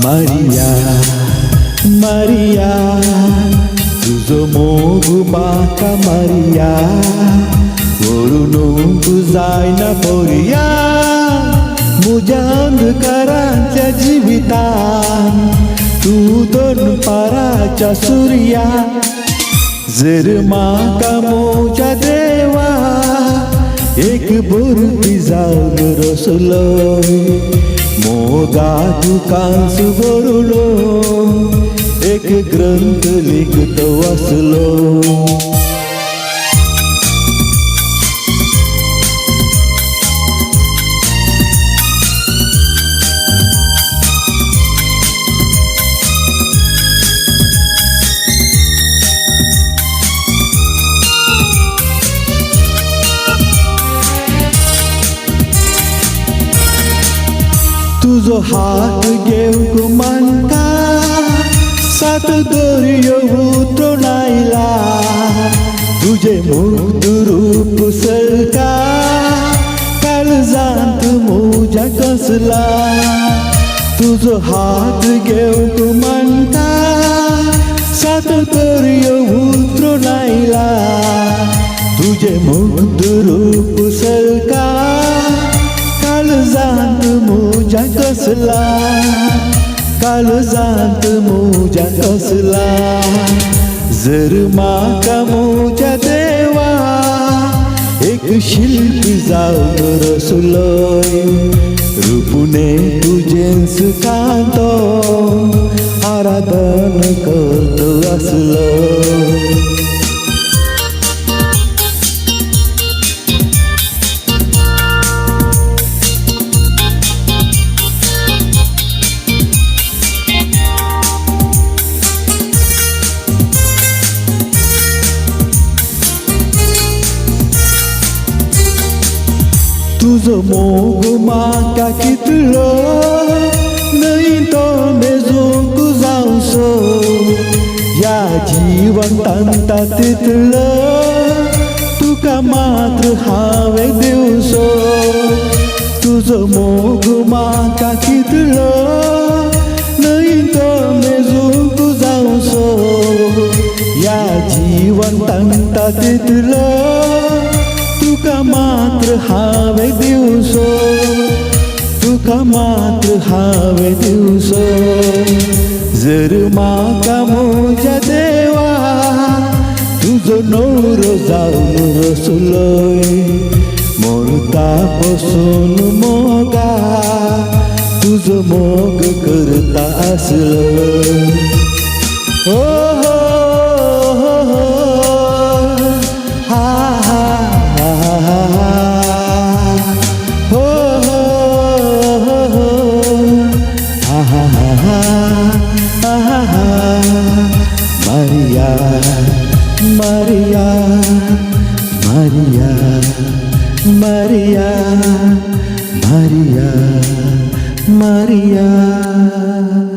Maria, Maria, tuzo mogu baka Maria, वरून जाय ना पोरिया मुझ्या अंधकाराच्या जीवितात तू दोन पाराच्या सूर्या जर माका मोजा देवा एक बुरती जाऊन रसलो मोगा तुकांस बोललो एक ग्रंथ लिखत वाचलो तुझो हात घेऊ मानका सात दोर्य उतरणायला तुझे मुक्त रूप सरका काळजांत मोजा कसला तुझो हात घेऊ मानका सात दोर्य उतरणायला तुझे मुक्त रूप सरका काळजांत मोजा कसला काळजांत मोजा कसला जर माका मोजा देवा एक शिल्पी जाऊन रसलोय रूपुने तुझेच कांतो आराधन करतो असलो तुझो मोग माका कितलो नहीं तो मेजूक जाऊसो या जीवंतांता तितलो तुका मात्र हावे दिवसो तुझो मोग माका कितलो नहीं तो मेजूक जाऊसो या जीवंतांता तितलो तुका मात्र हावे दिवसो तुका मात्र हावे दिवसो जर माका मोजा देवा तुझो नवरो जाऊन रसलोय मोरता बसून मोगा तुझो मोग करता असलो हो Maria, Maria, Maria, Maria, Maria, Maria.